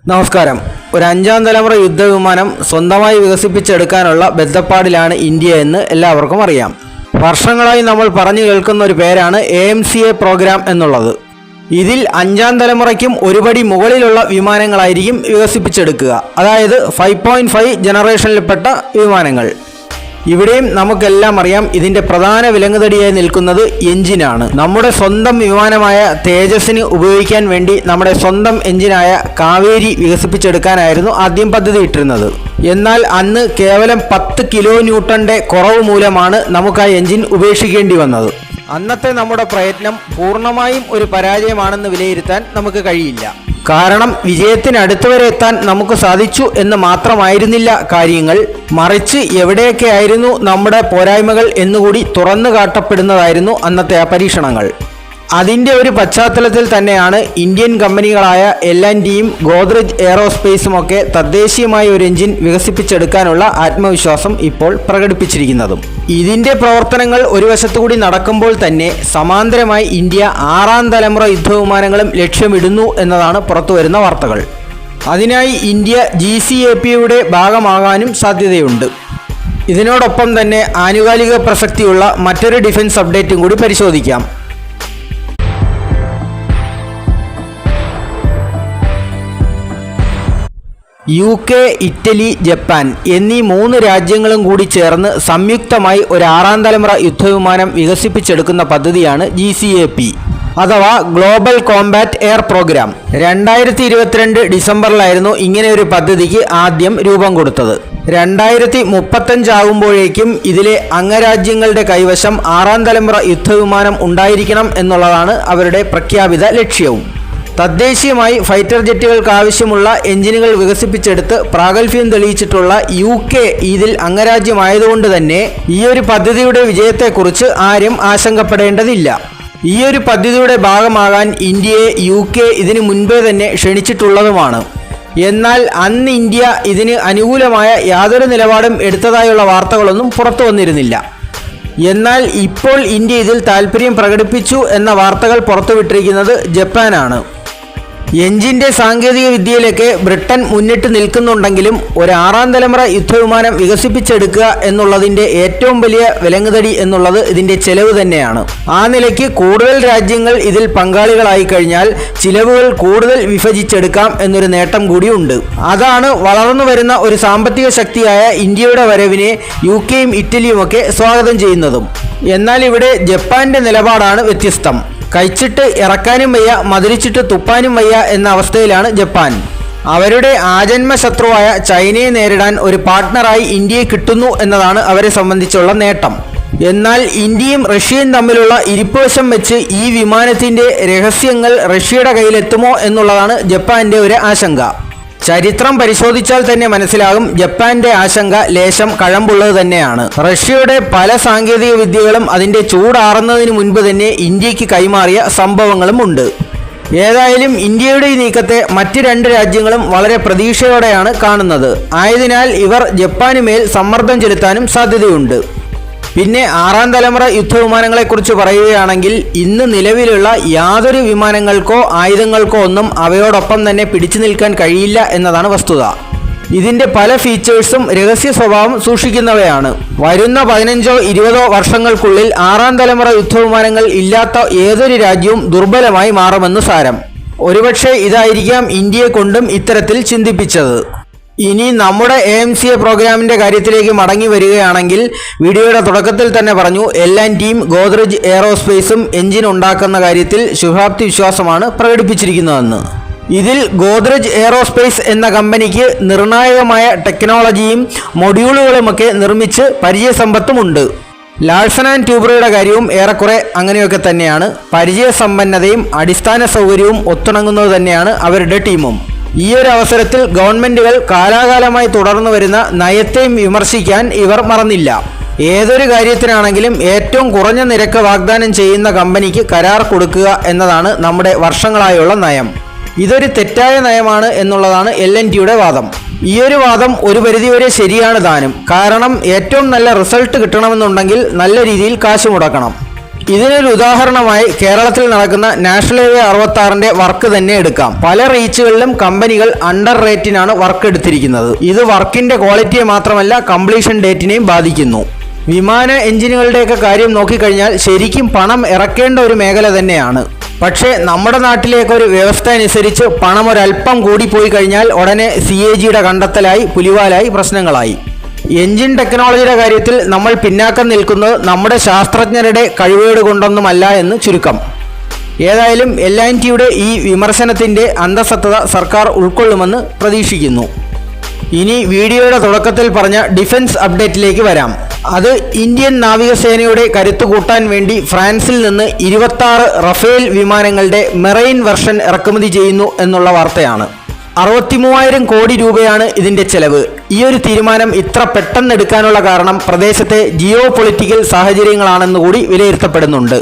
നമസ്കാരം. ഒരു അഞ്ചാം തലമുറ യുദ്ധവിമാനം സ്വന്തമായി വികസിപ്പിച്ചെടുക്കാനുള്ള ബദ്ധപ്പാടിലാണ് ഇന്ത്യ എന്ന് എല്ലാവർക്കും അറിയാം. വർഷങ്ങളായി നമ്മൾ പറഞ്ഞു കേൾക്കുന്ന ഒരു പേരാണ് AMCA പ്രോഗ്രാം എന്നുള്ളത്. ഇതിൽ അഞ്ചാം തലമുറയ്ക്കും ഒരുപടി മുകളിലുള്ള വിമാനങ്ങളായിരിക്കും വികസിപ്പിച്ചെടുക്കുക. അതായത് 5.5 ജനറേഷനിൽപ്പെട്ട വിമാനങ്ങൾ. ഇവിടെയും നമുക്കെല്ലാം അറിയാം, ഇതിൻ്റെ പ്രധാന വിലങ്ങുതടിയായി നിൽക്കുന്നത് എഞ്ചിനാണ്. നമ്മുടെ സ്വന്തം വിമാനമായ തേജസ്സിന് ഉപയോഗിക്കാൻ വേണ്ടി നമ്മുടെ സ്വന്തം എഞ്ചിനായ കാവേരി വികസിപ്പിച്ചെടുക്കാനായിരുന്നു ആദ്യം പദ്ധതി ഇട്ടിരുന്നത്. എന്നാൽ അന്ന് കേവലം 10 കിലോ ന്യൂട്ടന്റെ കുറവ് മൂലമാണ് നമുക്ക് ആ എഞ്ചിൻ ഉപേക്ഷിക്കേണ്ടി വന്നത്. അന്നത്തെ നമ്മുടെ പ്രയത്നം പൂർണ്ണമായും ഒരു പരാജയമാണെന്ന് വിലയിരുത്താൻ നമുക്ക് കഴിയില്ല. കാരണം വിജയത്തിനടുത്തുവരെ എത്താൻ നമുക്ക് സാധിച്ചു എന്ന് മാത്രമായിരുന്നില്ല കാര്യങ്ങൾ, മറിച്ച് എവിടെയൊക്കെ ആയിരുന്നു നമ്മുടെ പോരായ്മകൾ എന്നുകൂടി തുറന്നു കാട്ടപ്പെടുന്നതായിരുന്നു അന്നത്തെ ആ പരീക്ഷണങ്ങൾ. അതിൻ്റെ ഒരു പശ്ചാത്തലത്തിൽ തന്നെയാണ് ഇന്ത്യൻ കമ്പനികളായ L&Tയും ഗോദ്രേജ് എയറോസ്പേസും ഒക്കെ തദ്ദേശീയമായ ഒരു എഞ്ചിൻ വികസിപ്പിച്ചെടുക്കാനുള്ള ആത്മവിശ്വാസം ഇപ്പോൾ പ്രകടിപ്പിച്ചിരിക്കുന്നതും. ഇതിൻ്റെ പ്രവർത്തനങ്ങൾ ഒരു വശത്തുകൂടി നടക്കുമ്പോൾ തന്നെ സമാന്തരമായി ഇന്ത്യ 6ാം തലമുറ യുദ്ധവിമാനങ്ങളും ലക്ഷ്യമിടുന്നു എന്നതാണ് പുറത്തുവരുന്ന വാർത്തകൾ. അതിനായി ഇന്ത്യ GCAPയുടെ ഭാഗമാകാനും സാധ്യതയുണ്ട്. ഇതിനോടൊപ്പം തന്നെ ആനുകാലിക പ്രസക്തിയുള്ള മറ്റൊരു ഡിഫൻസ് അപ്ഡേറ്റും കൂടി പരിശോധിക്കാം. UK, ഇറ്റലി, ജപ്പാൻ എന്നീ 3 രാജ്യങ്ങളും കൂടി ചേർന്ന് സംയുക്തമായി ഒരു 6ാം തലമുറ യുദ്ധവിമാനം വികസിപ്പിച്ചെടുക്കുന്ന പദ്ധതിയാണ് GCAP അഥവാ ഗ്ലോബൽ കോമ്പാറ്റ് എയർ പ്രോഗ്രാം. 2022 ഡിസംബറിലായിരുന്നു ഇങ്ങനെ ഒരു പദ്ധതിക്ക് ആദ്യം രൂപം കൊടുത്തത്. 2035 ആകുമ്പോഴേക്കും ഇതിലെ അംഗരാജ്യങ്ങളുടെ കൈവശം 6ാം തലമുറ യുദ്ധവിമാനം ഉണ്ടായിരിക്കണം എന്നുള്ളതാണ് അവരുടെ പ്രഖ്യാപിത ലക്ഷ്യവും. തദ്ദേശീയമായി ഫൈറ്റർ ജെറ്റുകൾക്ക് ആവശ്യമുള്ള എഞ്ചിനുകൾ വികസിപ്പിച്ചെടുത്ത് പ്രാഗൽഭ്യം തെളിയിച്ചിട്ടുള്ള UK ഇതിൽ അംഗരാജ്യമായതുകൊണ്ട് തന്നെ ഈ ഒരു പദ്ധതിയുടെ വിജയത്തെക്കുറിച്ച് ആരും ആശങ്കപ്പെടേണ്ടതില്ല. ഈ ഒരു പദ്ധതിയുടെ ഭാഗമാകാൻ ഇന്ത്യയെ UK ഇതിനു മുൻപേ തന്നെ ക്ഷണിച്ചിട്ടുള്ളതുമാണ്. എന്നാൽ അന്ന് ഇന്ത്യ ഇതിന് അനുകൂലമായ യാതൊരു നിലപാടും എടുത്തതായുള്ള വാർത്തകളൊന്നും പുറത്തു വന്നിരുന്നില്ല. എന്നാൽ ഇപ്പോൾ ഇന്ത്യ ഇതിൽ താൽപ്പര്യം പ്രകടിപ്പിച്ചു എന്ന വാർത്തകൾ പുറത്തുവിട്ടിരിക്കുന്നത് ജപ്പാനാണ്. എഞ്ചിൻ്റെ സാങ്കേതിക വിദ്യയിലൊക്കെ ബ്രിട്ടൻ മുന്നിട്ട് നിൽക്കുന്നുണ്ടെങ്കിലും ഒരു 6ാം തലമുറ യുദ്ധവിമാനം വികസിപ്പിച്ചെടുക്കുക എന്നുള്ളതിൻ്റെ ഏറ്റവും വലിയ വിലങ്ങുതടി എന്നുള്ളത് ഇതിൻ്റെ ചെലവ് തന്നെയാണ്. ആ നിലയ്ക്ക് കൂടുതൽ രാജ്യങ്ങൾ ഇതിൽ പങ്കാളികളായി കഴിഞ്ഞാൽ ചിലവുകൾ കൂടുതൽ വിഭജിച്ചെടുക്കാം എന്നൊരു നേട്ടം കൂടിയുണ്ട്. അതാണ് വളർന്നു വരുന്ന ഒരു സാമ്പത്തിക ശക്തിയായ ഇന്ത്യയുടെ വരവിനെ UKയും ഇറ്റലിയുമൊക്കെ സ്വാഗതം ചെയ്യുന്നതും. എന്നാൽ ഇവിടെ ജപ്പാന്റെ നിലപാടാണ് വ്യത്യസ്തം. കഴിച്ചിട്ട് ഇറക്കാനും വയ്യ, മധുരിച്ചിട്ട് തുപ്പാനും വയ്യ എന്ന അവസ്ഥയിലാണ് ജപ്പാൻ. അവരുടെ ആജന്മ ശത്രുവായ ചൈനയെ നേരിടാൻ ഒരു പാർട്ട്ണറായി ഇന്ത്യയെ കിട്ടുന്നു എന്നതാണ് അവരെ സംബന്ധിച്ചുള്ള നേട്ടം. എന്നാൽ ഇന്ത്യയും റഷ്യയും തമ്മിലുള്ള ഇരിപ്പുവശം വെച്ച് ഈ വിമാനത്തിൻ്റെ രഹസ്യങ്ങൾ റഷ്യയുടെ കയ്യിലെത്തുമോ എന്നുള്ളതാണ് ജപ്പാന്റെ ഒരു ആശങ്ക. ചരിത്രം പരിശോധിച്ചാൽ തന്നെ മനസ്സിലാകും ജപ്പാന്റെ ആശങ്ക ലേശം കഴമ്പുള്ളത് തന്നെയാണ്. റഷ്യയുടെ പല സാങ്കേതിക വിദ്യകളും അതിൻ്റെ ചൂടാറുന്നതിന് മുൻപ് തന്നെ ഇന്ത്യക്ക് കൈമാറിയ സംഭവങ്ങളും ഉണ്ട്. ഏതായാലും ഇന്ത്യയുടെ ഈ നീക്കത്തെ മറ്റ് 2 രാജ്യങ്ങളും വളരെ പ്രതീക്ഷയോടെയാണ് കാണുന്നത്. ആയതിനാൽ ഇവർ ജപ്പാനുമേൽ സമ്മർദ്ദം ചെലുത്താനും സാധ്യതയുണ്ട്. പിന്നെ 6ാം തലമുറ യുദ്ധവിമാനങ്ങളെക്കുറിച്ച് പറയുകയാണെങ്കിൽ ഇന്ന് നിലവിലുള്ള യാതൊരു വിമാനങ്ങൾക്കോ ആയുധങ്ങൾക്കോ ഒന്നും അവയോടൊപ്പം തന്നെ പിടിച്ചു നിൽക്കാൻ കഴിയില്ല എന്നതാണ് വസ്തുത. ഇതിൻ്റെ പല ഫീച്ചേഴ്സും രഹസ്യ സ്വഭാവം സൂക്ഷിക്കുന്നവയാണ്. വരുന്ന 15ഓ 20ഓ വർഷങ്ങൾക്കുള്ളിൽ 6ാം തലമുറ യുദ്ധവിമാനങ്ങൾ ഇല്ലാത്ത ഏതൊരു രാജ്യവും ദുർബലമായി മാറുമെന്ന് സാരം. ഒരുപക്ഷെ ഇതായിരിക്കാം ഇന്ത്യയെ കൊണ്ടും ഇത്തരത്തിൽ ചിന്തിപ്പിച്ചത്. ഇനി നമ്മുടെ AMCA പ്രോഗ്രാമിൻ്റെ കാര്യത്തിലേക്ക് മടങ്ങി വരികയാണെങ്കിൽ വീഡിയോയുടെ തുടക്കത്തിൽ തന്നെ പറഞ്ഞു, L&Tയും ഗോദ്രേജ് എയറോസ്പേസും എഞ്ചിൻ ഉണ്ടാക്കുന്ന കാര്യത്തിൽ ശുഭാപ്തി വിശ്വാസമാണ് പ്രകടിപ്പിച്ചിരിക്കുന്നതെന്ന്. ഇതിൽ ഗോദ്രേജ് എയറോസ്പേസ് എന്ന കമ്പനിക്ക് നിർണായകമായ ടെക്നോളജിയും മൊഡ്യൂളുകളുമൊക്കെ നിർമ്മിച്ച് പരിചയസമ്പത്തുമുണ്ട്. ലാഴ്സൺ ആൻഡ് ട്യൂബ്രോയുടെ കാര്യവും ഏറെക്കുറെ അങ്ങനെയൊക്കെ തന്നെയാണ്. പരിചയസമ്പന്നതയും അടിസ്ഥാന സൗകര്യവും ഒത്തിണങ്ങുന്നത് തന്നെയാണ് അവരുടെ ടീമും. ഈ ഒരു അവസരത്തിൽ ഗവൺമെൻറ്റുകൾ കാലാകാലമായി തുടർന്നു വരുന്ന നയത്തെയും വിമർശിക്കാൻ ഇവർ മറന്നില്ല. ഏതൊരു കാര്യത്തിനാണെങ്കിലും ഏറ്റവും കുറഞ്ഞ നിരക്ക് വാഗ്ദാനം ചെയ്യുന്ന കമ്പനിക്ക് കരാർ കൊടുക്കുക എന്നതാണ് നമ്മുടെ വർഷങ്ങളായുള്ള നയം. ഇതൊരു തെറ്റായ നയമാണ് എന്നുള്ളതാണ് L&Tയുടെ വാദം. ഈ ഒരു വാദം ഒരു പരിധിവരെ ശരിയാണ് താനും. കാരണം ഏറ്റവും നല്ല റിസൾട്ട് കിട്ടണമെന്നുണ്ടെങ്കിൽ നല്ല രീതിയിൽ കാശ് മുടക്കണം. ഇതിനൊരു ഉദാഹരണമായി കേരളത്തിൽ നടക്കുന്ന നാഷണൽ ഹൈവേ 66ന്റെ വർക്ക് തന്നെ എടുക്കാം. പല റീച്ചുകളിലും കമ്പനികൾ അണ്ടർ റേറ്റിനാണ് വർക്ക് എടുത്തിരിക്കുന്നത്. ഇത് വർക്കിന്റെ ക്വാളിറ്റിയെ മാത്രമല്ല കംപ്ലീഷൻ ഡേറ്റിനെയും ബാധിക്കുന്നു. വിമാന എഞ്ചിനുകളുടെയൊക്കെ കാര്യം നോക്കിക്കഴിഞ്ഞാൽ ശരിക്കും പണം ഇറക്കേണ്ട ഒരു മേഖല തന്നെയാണ്. പക്ഷേ നമ്മുടെ നാട്ടിലേക്ക് ഒരു വ്യവസ്ഥ അനുസരിച്ച് പണം ഒരല്പം കൂടി പോയി കഴിഞ്ഞാൽ ഉടനെ CAGയുടെ കണ്ടെത്തലായി പുലിവാലായി പ്രശ്നങ്ങളായി. എഞ്ചിൻ ടെക്നോളജിയുടെ കാര്യത്തിൽ നമ്മൾ പിന്നാക്കം നിൽക്കുന്നത് നമ്മുടെ ശാസ്ത്രജ്ഞരുടെ കഴിവുകേട് കൊണ്ടൊന്നുമല്ല എന്ന് ചുരുക്കം. ഏതായാലും L&Tയുടെ ഈ വിമർശനത്തിൻ്റെ അന്തസത്തത സർക്കാർ ഉൾക്കൊള്ളുമെന്ന് പ്രതീക്ഷിക്കുന്നു. ഇനി വീഡിയോയുടെ തുടക്കത്തിൽ പറഞ്ഞ ഡിഫൻസ് അപ്ഡേറ്റിലേക്ക് വരാം. അത് ഇന്ത്യൻ നാവികസേനയുടെ കരുത്ത് കൂട്ടാൻ വേണ്ടി ഫ്രാൻസിൽ നിന്ന് 26 റഫേൽ വിമാനങ്ങളുടെ മെറൈൻ വെർഷൻ ഇറക്കുമതി ചെയ്യുന്നു എന്നുള്ള വാർത്തയാണ്. 63,000 കോടി രൂപയാണ് ഇതിൻ്റെ ചെലവ്. ഈ ഒരു തീരുമാനം ഇത്ര പെട്ടെന്ന് എടുക്കാനുള്ള കാരണം പ്രദേശത്തെ ജിയോ പൊളിറ്റിക്കൽ സാഹചര്യങ്ങളാണെന്ന് കൂടി വിലയിരുത്തപ്പെടുന്നുണ്ട്.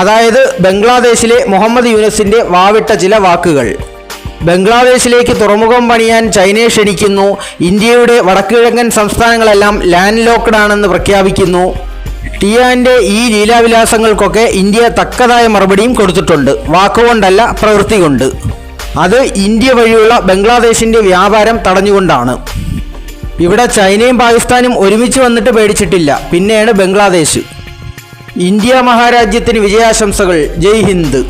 അതായത് ബംഗ്ലാദേശിലെ മുഹമ്മദ് യൂനസിൻ്റെ വാവിട്ട ചില വാക്കുകൾ. ബംഗ്ലാദേശിലേക്ക് തുറമുഖം പണിയാൻ ചൈനയെ ക്ഷണിക്കുന്നു, ഇന്ത്യയുടെ വടക്കുകിഴക്കൻ സംസ്ഥാനങ്ങളെല്ലാം ലാൻഡ് ലോക്ക്ഡ് ആണെന്ന് പ്രഖ്യാപിക്കുന്നു. ടിയാൻ്റെ ഈ ലീലാവിലാസങ്ങൾക്കൊക്കെ ഇന്ത്യ തക്കതായ മറുപടിയും കൊടുത്തിട്ടുണ്ട്. വാക്കുകൊണ്ടല്ല, പ്രവൃത്തി കൊണ്ട്. അത് ഇന്ത്യ വഴിയുള്ള ബംഗ്ലാദേശിൻ്റെ വ്യാപാരം തടഞ്ഞുകൊണ്ടാണ്. ഇവിടെ ചൈനയും പാകിസ്ഥാനും ഒരുമിച്ച് വന്നിട്ട് പേടിച്ചിട്ടില്ല, പിന്നെയാണ് ബംഗ്ലാദേശ്. ഇന്ത്യ മഹാരാജ്യത്തിന് വിജയാശംസകൾ. ജയ് ഹിന്ദ്.